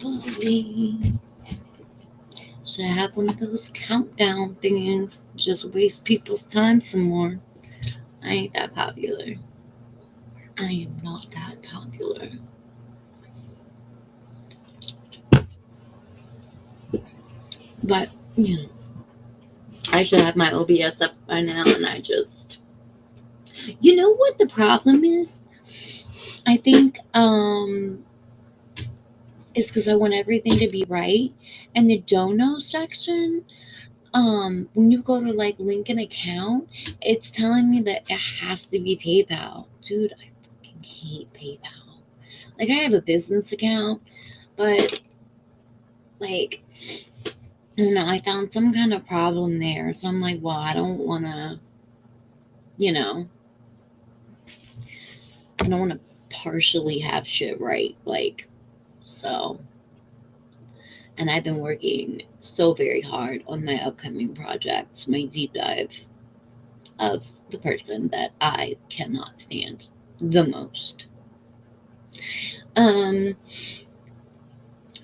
Probably should have one of those countdown things. Just waste people's time some more. I ain't that popular. I am not that popular. But, you know, I should have my OBS up by now, and I just. You know what the problem is? I think it's because I want everything to be right. And the dono section, when you go to like link an account, it's telling me that it has to be PayPal. Dude, I fucking hate PayPal. Like I have a business account, but like I don't know, I found some kind of problem there. So I'm like, well, I don't wanna, you know, I don't wanna partially have shit right. Like so, and I've been working so very hard on my upcoming projects, my deep dive of the person that I cannot stand the most. Um,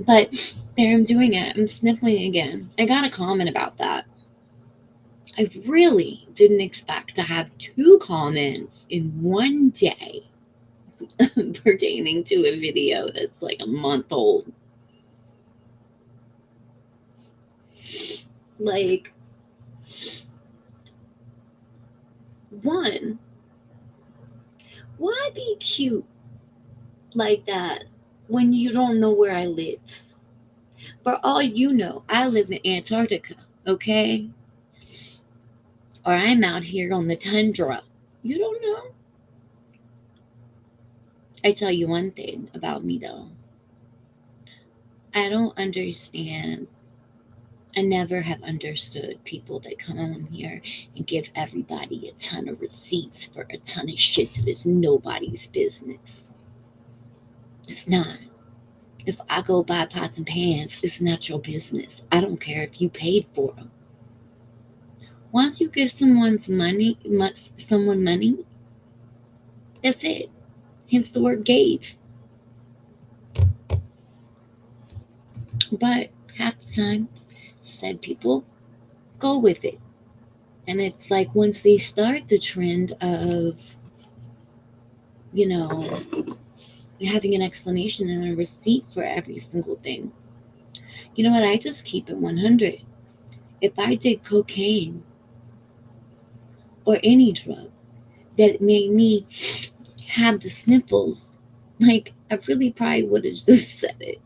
but there I'm doing it. I'm sniffling again. I got a comment about that. I really didn't expect to have two comments in one day pertaining to a video that's like a month old. Like, one, why be cute like that when you don't know where I live? For all you know, I live in Antarctica, okay? Or I'm out here on the tundra. You don't know. I tell you one thing about me though. I don't understand. I never have understood people that come on here and give everybody a ton of receipts for a ton of shit that is nobody's business. It's not. If I go buy pots and pans, it's not your business. I don't care if you paid for them. Once you give someone money, that's it. Hence the word gave. But half the time, said people go with it. And it's like once they start the trend of, you know, having an explanation and a receipt for every single thing, you know what? I just keep it 100. If I did cocaine or any drug that made me have the sniffles, like I really probably would have just said it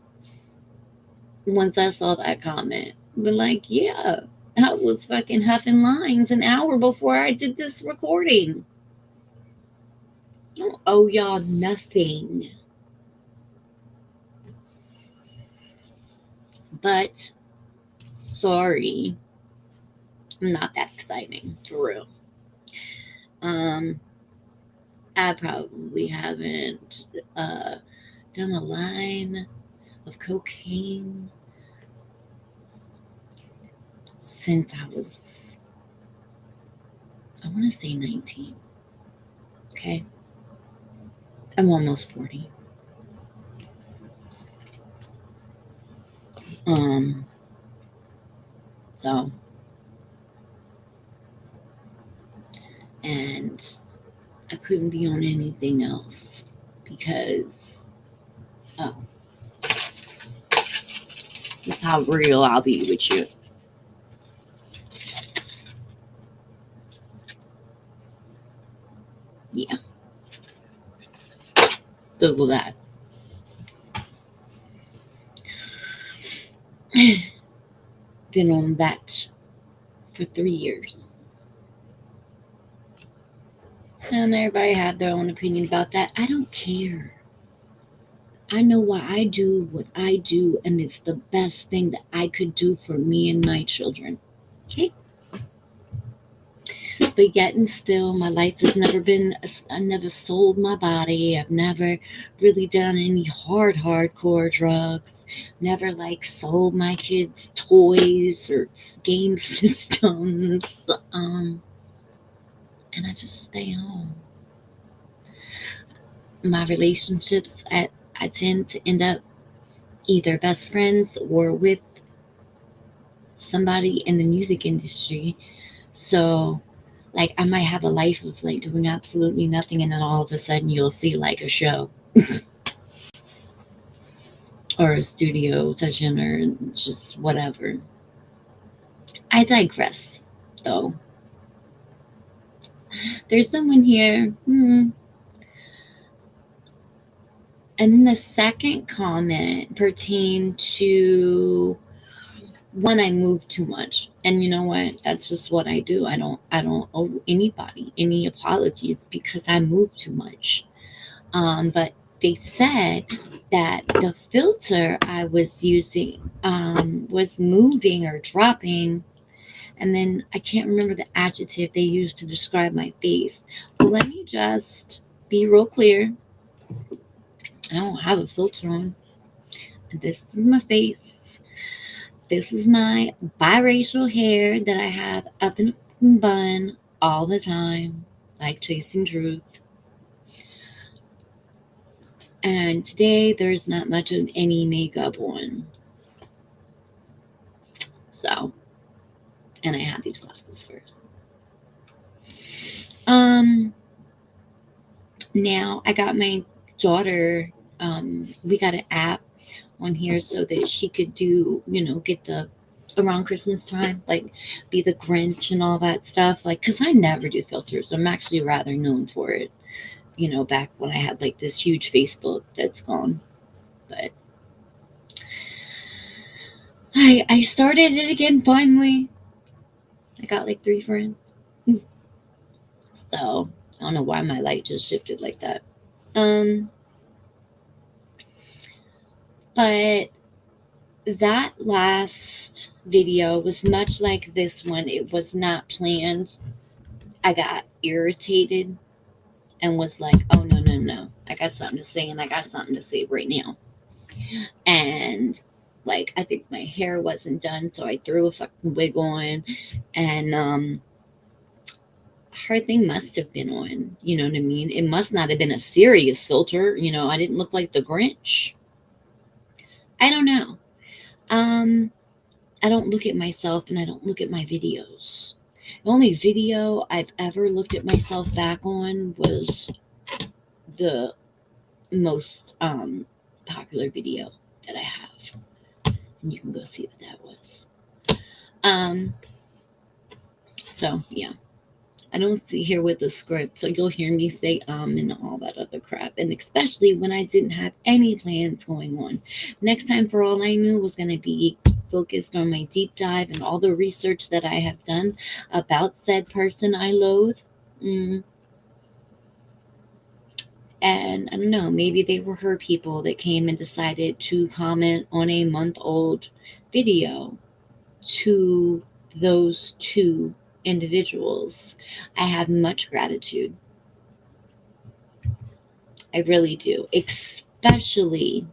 once I saw that comment. But like, yeah, I was fucking huffing lines an hour before I did this recording. I don't owe y'all nothing. But sorry, I'm not that exciting for real. Um, I probably haven't uh, done a line of cocaine since I was, I want to say 19. Okay, I'm almost 40. Um, so and I couldn't be on anything else because oh, that's how real I'll be with you. Yeah, Google that. Been on that for 3 years. And everybody had their own opinion about that. I don't care. I know why I do what I do, and it's the best thing that I could do for me and my children. Okay? But yet and still, my life has never been, I never sold my body. I've never really done any hardcore drugs. Never like sold my kids toys or game systems. Um, and I just stay home. My relationships, I tend to end up either best friends or with somebody in the music industry. So, like, I might have a life of like doing absolutely nothing, and then all of a sudden you'll see like a show or a studio session or just whatever. I digress, though. There's someone here. And then the second comment pertained to one, I move too much. And you know what? That's just what I do. I don't owe anybody any apologies because I move too much. But they said that the filter I was using was moving or dropping, and then I can't remember the adjective they used to describe my face. But let me just be real clear. I don't have a filter on. This is my face. This is my biracial hair that I have up in a bun all the time, like chasing truth. And today there's not much of any makeup on. So, and I had these glasses first. Now I got my daughter, we got an app on here so that she could do, get the around Christmas time, like be the Grinch and all that stuff. Like, cause I never do filters. I'm actually rather known for it. Back when I had like this huge Facebook that's gone. But I started it again finally. I got like 3 friends. So I don't know why my light just shifted like that. Um, but that last video was much like this one. It was not planned. I got irritated and was like, oh, no, no, no. I got something to say, and I got something to say right now. And like, I think my hair wasn't done, so I threw a fucking wig on, and her thing must have been on. You know what I mean? It must not have been a serious filter. I didn't look like the Grinch. I don't know. Um, I don't look at myself and I don't look at my videos. The only video I've ever looked at myself back on was the most popular video that I have. And you can go see what that was. So yeah. I don't sit here with a script, so you'll hear me say and all that other crap. And especially when I didn't have any plans going on. Next time, for all I knew, was going to be focused on my deep dive and all the research that I have done about said person I loathe. And I don't know, maybe they were her people that came and decided to comment on a month-old video to those two individuals. I have much gratitude. I really do, especially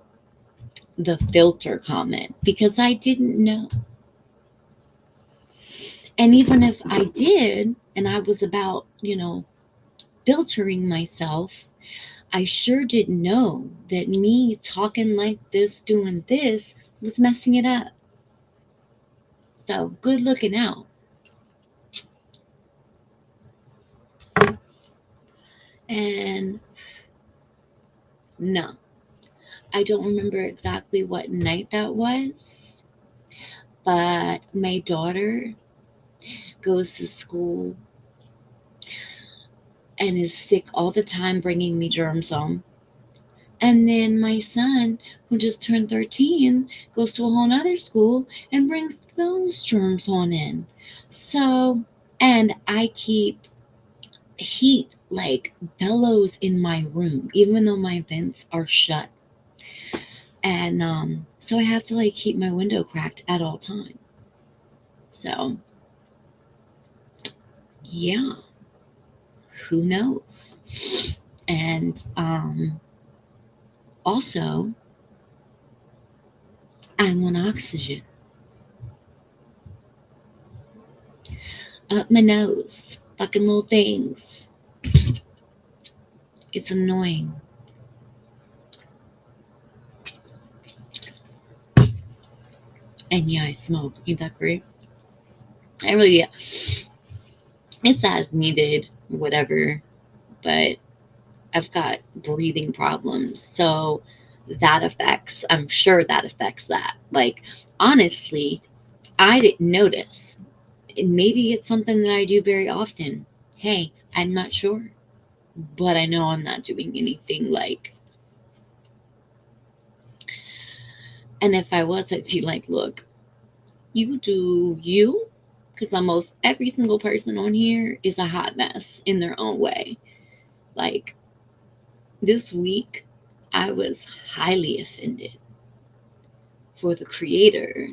the filter comment, because I didn't know. And even if I did, and I was about, filtering myself, I sure didn't know that me talking like this, doing this, was messing it up. So good looking out. And no, I don't remember exactly what night that was, but my daughter goes to school and is sick all the time, bringing me germs home. And then my son, who just turned 13, goes to a whole nother school and brings those germs on in. So, and I keep heat like bellows in my room, even though my vents are shut. And so I have to like keep my window cracked at all times. So, yeah, who knows? And also, I'm on oxygen up my nose, fucking little things. It's annoying. And yeah, I smoke. Ain't that great? I really, yeah. It's as needed, whatever. But I've got breathing problems. So I'm sure that affects that. Like, honestly, I didn't notice. Maybe it's something that I do very often. Hey, I'm not sure. But I know I'm not doing anything like, and if I was, I'd be like, look, you do you, because almost every single person on here is a hot mess in their own way. Like this week, I was highly offended for the creator,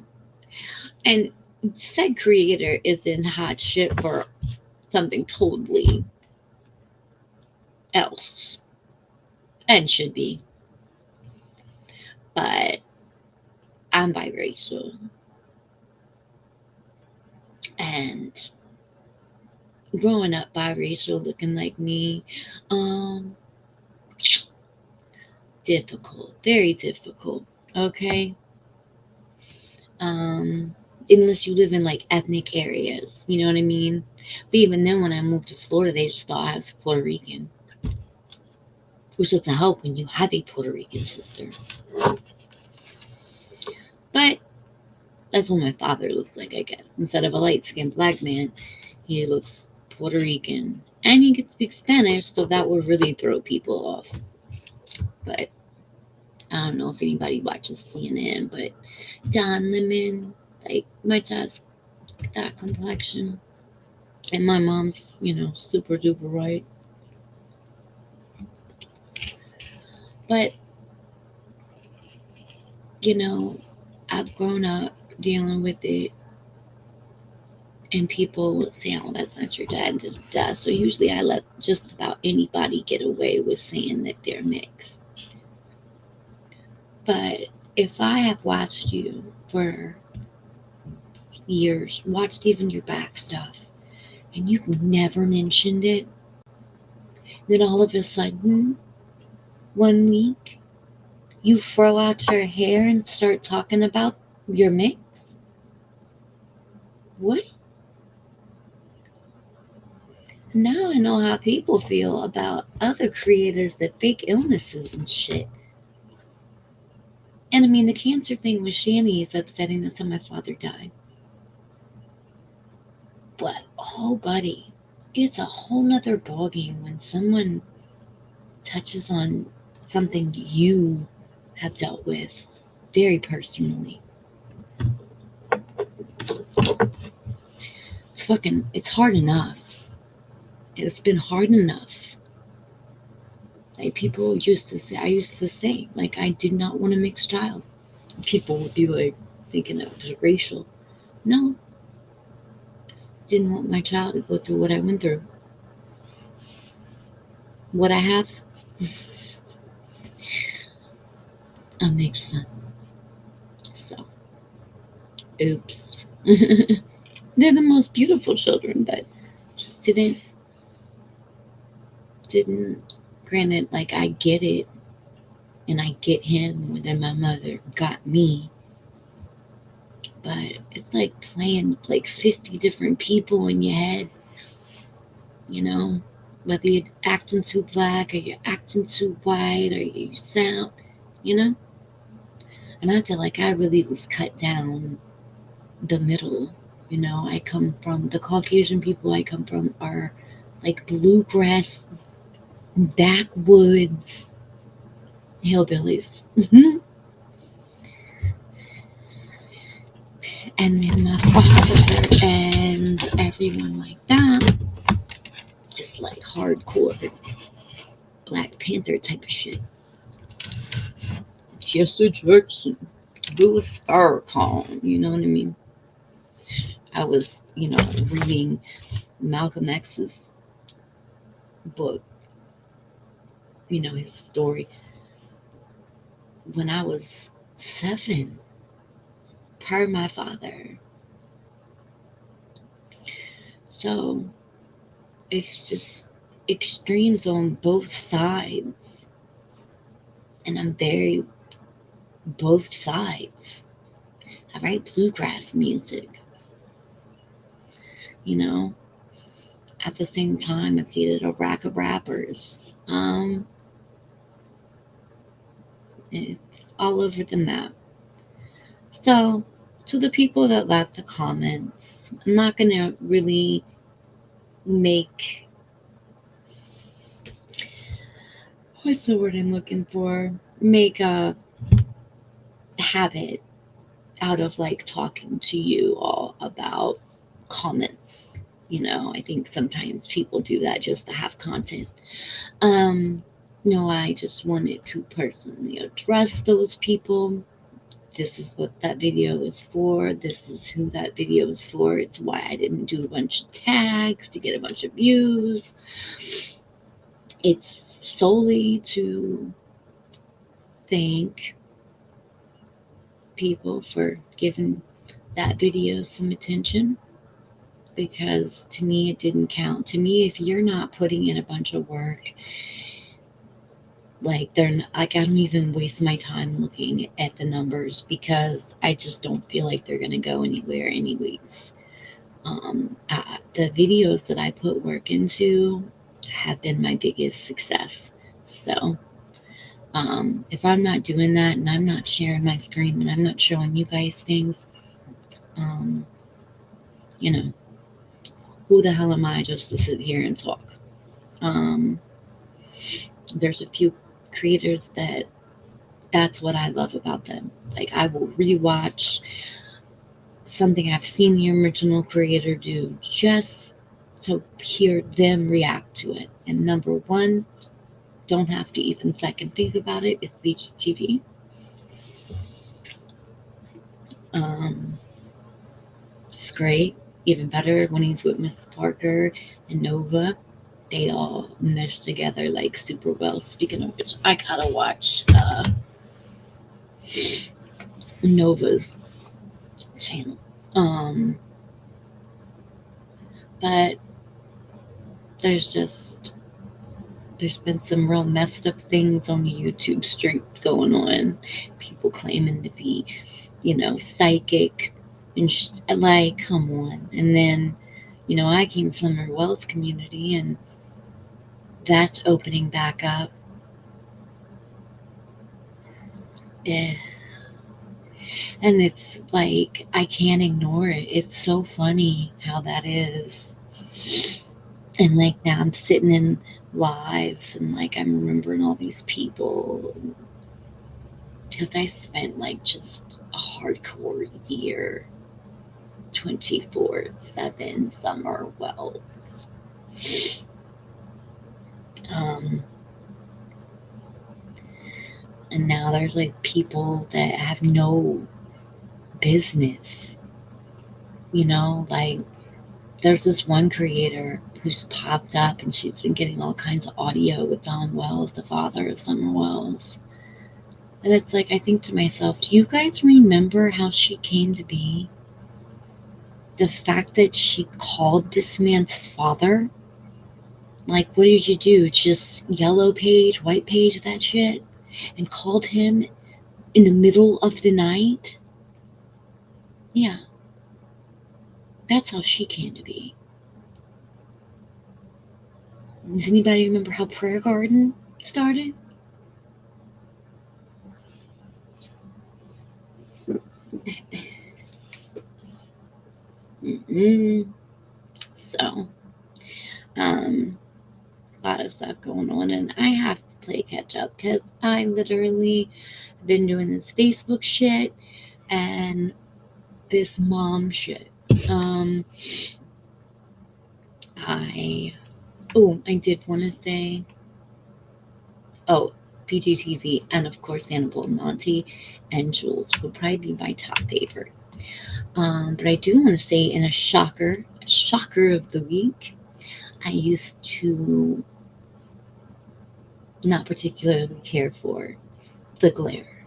and said creator is in hot shit for something totally else and should be, but I'm biracial and growing up biracial looking like me, um difficult, very difficult. Okay. um Unless you live in like ethnic areas, you know what I mean. But even then, when I moved to Florida, they just thought I was Puerto Rican, which doesn't help when you have a Puerto Rican sister. But that's what my father looks like, I guess. Instead of a light-skinned black man, he looks Puerto Rican, and he can speak Spanish, so that would really throw people off. But I don't know if anybody watches CNN, but Don Lemon, like my dad's that complexion, and my mom's, super duper white. But you know, I've grown up dealing with it, and people would say, "Oh, that's not your dad." Da, da, da. So usually, I let just about anybody get away with saying that they're mixed. But if I have watched you for years, watched even your back stuff, and you've never mentioned it, then all of a sudden, one week, you throw out your hair and start talking about your mix? What? Now I know how people feel about other creators that fake illnesses and shit. And I mean, the cancer thing with Shani is upsetting. That's how my father died. But, oh, buddy, it's a whole nother ballgame when someone touches on something you have dealt with very personally. It's hard enough. It's been hard enough. Like people used to say, I used to say, like, I did not want a mixed child. People would be like, thinking it was racial. No, didn't want my child to go through what I went through. What I have, a mixed son. So, oops. They're the most beautiful children, but just didn't, granted, like, I get it, and I get him more than my mother got me. But it's like playing like 50 different people in your head, you know? Whether you're acting too black or you're acting too white or you sound, you know? And I feel like I really was cut down the middle. I come from the Caucasian people I come from are like bluegrass, backwoods hillbillies. And then my father and everyone like that is like hardcore Black Panther type of shit. Jesse Jackson, Louis Farrakhan, you know what I mean? I was, reading Malcolm X's book, his story when I was 7, per my father. So it's just extremes on both sides. And I'm very both sides. I write bluegrass music. You know, at the same time, I've dated a rack of rappers. Um, it's all over the map. So, to the people that left the comments, I'm not going to really make, what's the word I'm looking for? Make a habit out of like talking to you all about comments. I think sometimes people do that just to have content. Um, no, I just wanted to personally address those people. This is what that video is for. This is who that video is for. It's why I didn't do a bunch of tags to get a bunch of views. It's solely to thank people for giving that video some attention, because to me it didn't count. To me, if you're not putting in a bunch of work, like they're not, like, I don't even waste my time looking at the numbers because I just don't feel like they're gonna go anywhere anyways. The videos that I put work into have been my biggest success. So if I'm not doing that and I'm not sharing my screen and I'm not showing you guys things, um, you know, who the hell am I just to sit here and talk? Um, there's a few creators that's what I love about them. Like, I will rewatch something I've seen the original creator do just to hear them react to it. And number one, don't have to even second think about it, it's BGTV. Um, it's great. Even better when he's with Miss Parker and Nova. They all mesh together like super well. Speaking of which, I gotta watch Nova's channel. But there's just there's been some real messed up things on the YouTube streets going on. People claiming to be, psychic and like, come on. And then, I came from a Wells community, and that's opening back up. Eh. And it's like I can't ignore it. It's so funny how that is. And like now I'm sitting in lives and like I'm remembering all these people, because I spent like just a hardcore year 24/7 Summer Wells. Um, and now there's like people that have no business, like there's this one creator who's popped up and she's been getting all kinds of audio with Don Wells, the father of Summer Wells. And it's like, I think to myself, do you guys remember how she came to be? The fact that she called this man's father? Like, what did you do? Just yellow page, white page that shit? And called him in the middle of the night? Yeah, that's how she came to be. Does anybody remember how Prayer Garden started? Mm-mm. So, a lot of stuff going on, and I have to play catch up because I literally been doing this Facebook shit and this mom shit. Um, I did want to say, oh, PGTV, and of course Hannibal and Monty and Jules would probably be my top favorite. But I do want to say, in a shocker of the week, I used to not particularly care for the glare,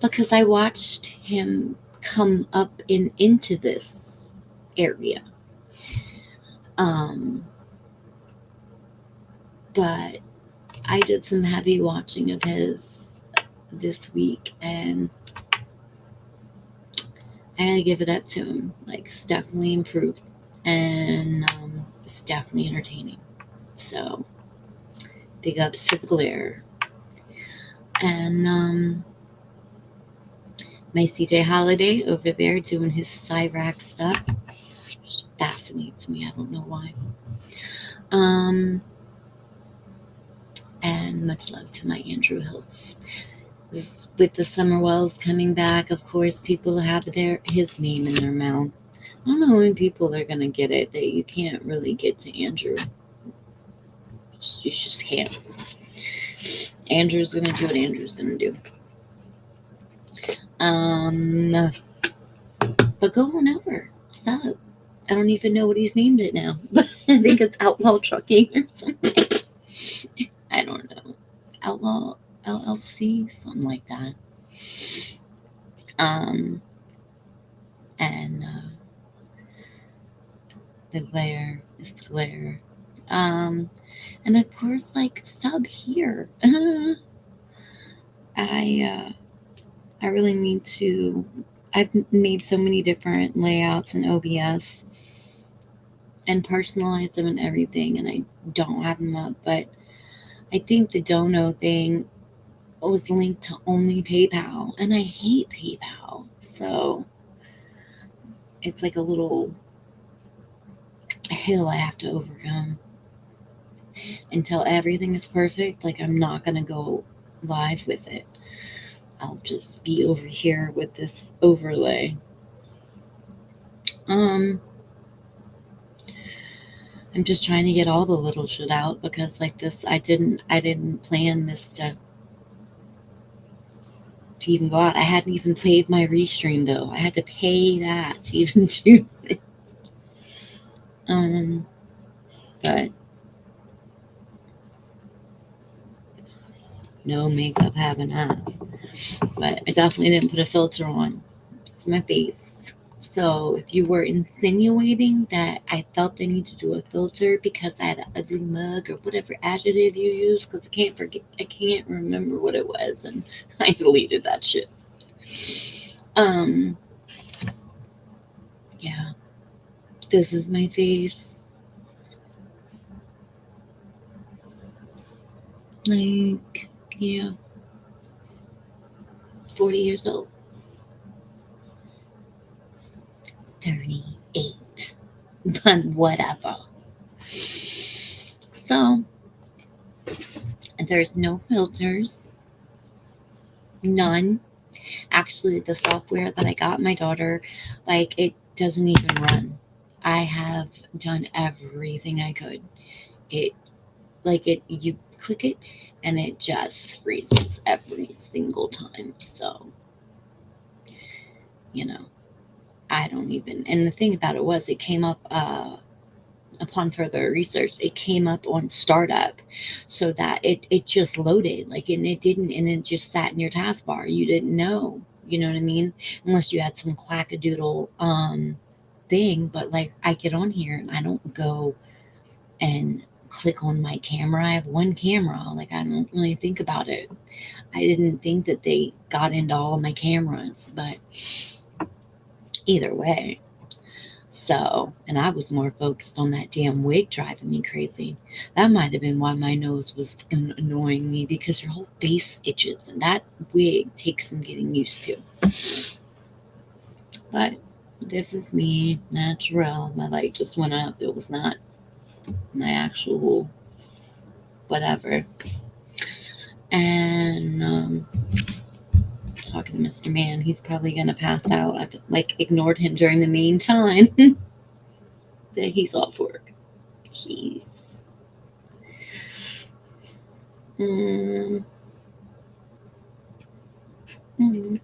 because I watched him come up into this area. Um, but I did some heavy watching of his this week, and I gotta give it up to him. Like, it's definitely improved, and it's definitely entertaining. So, big ups to the glare. And my CJ Holiday over there doing his Cyrac stuff fascinates me. I don't know why. Um, and much love to my Andrew Hiltz. With the Summerwells coming back, of course, people have his name in their mouth. I don't know when people are gonna get it that you can't really get to Andrew. You just can't. Andrew's gonna do what Andrew's gonna do. Um, but go on over. Stop. I don't even know what he's named it now, but I think it's Outlaw Trucking or something. I don't know. Outlaw LLC, something like that. Um, and the glare is the glare. Um, and of course, like sub here. I really need to. I've made so many different layouts in OBS and personalized them and everything, and I don't have them up. But I think the dono thing was linked to only PayPal, and I hate PayPal, so it's like a little hill I have to overcome until everything is perfect. Like, I'm not gonna go live with it. I'll just be over here with this overlay. Um, I'm just trying to get all the little shit out because like this, I didn't plan this to even go out. I hadn't even paid my restream though. I had to pay that to even do this. Um, but no makeup having ass. But I definitely didn't put a filter on. It's my face. So if you were insinuating that I felt the need to do a filter because I had an ugly mug or whatever adjective you use, because I can't remember what it was, and I deleted that shit. Um, yeah, this is my face. Like, yeah, 40 years old, 38, but whatever. So there's no filters, none. Actually, the software that I got my daughter, like, it doesn't even run. I have done everything I could. It, like, you click it and it just freezes every single time. So, you know, I don't even. And the thing about it was, it came up upon further research. It came up on startup, so that it just loaded, like, and it didn't, and it just sat in your taskbar. You didn't know. You know what I mean? Unless you had some quackadoodle thing. But like, I get on here and I don't go and click on my camera. I have one camera. Like, I don't really think about it. I didn't think that they got into all of my cameras, but either way. So, and I was more focused on that damn wig driving me crazy. That might have been why my nose was annoying me, because your whole face itches, and that wig takes some getting used to. But this is me, natural. My light just went up. It was not my actual whatever. And talking to Mr. Man, he's probably gonna pass out. I've like ignored him during the main time that he's off work. Jeez. Mm, mm.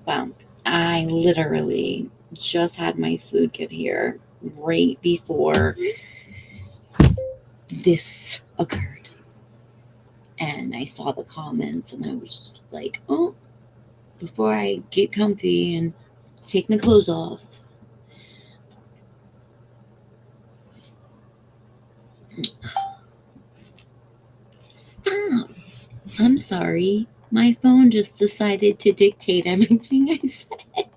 Well, I literally just had my food get here right before this occurred. And I saw the comments and I was just like, oh, before I get comfy and take my clothes off. sorry. My phone just decided to dictate everything I said.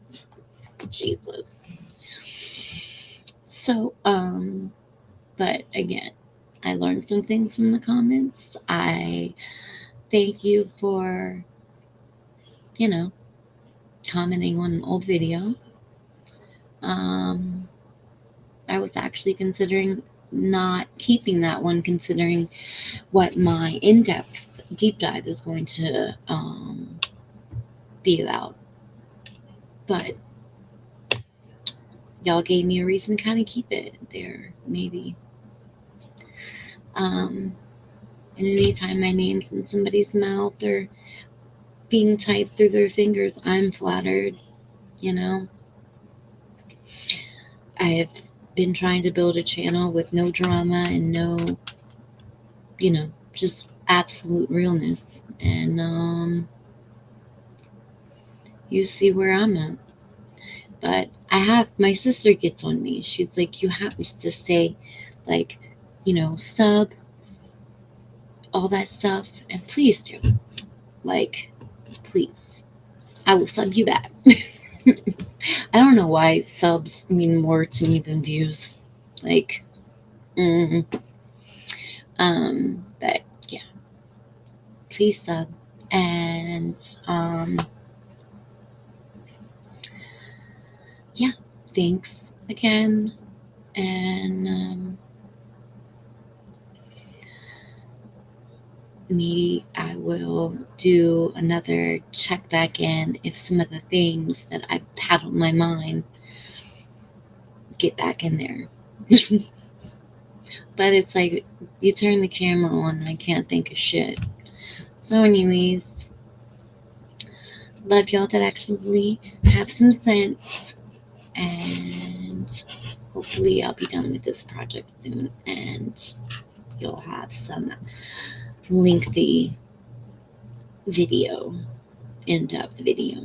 Jesus. So, but again, I learned some things from the comments. I thank you for, you know, commenting on an old video. Um, I was actually considering not keeping that one, considering what my in-depth deep dive is going to be about. But y'all gave me a reason to kind of keep it there, maybe. And anytime my name's in somebody's mouth or being typed through their fingers, I'm flattered, you know. I have been trying to build a channel with no drama and no, just absolute realness. And you see where I'm at. But my sister gets on me. She's like, you have to say, like, sub, all that stuff. And please do. Like, please. I will sub you back. I don't know why subs mean more to me than views. Like, but yeah, please sub. And, yeah, thanks again. And, maybe I will do another check back in if some of the things that I've had on my mind get back in there. But it's like you turn the camera on and I can't think of shit. So anyways, love y'all that actually have some sense, and hopefully I'll be done with this project soon and you'll have some lengthy video, in-depth video.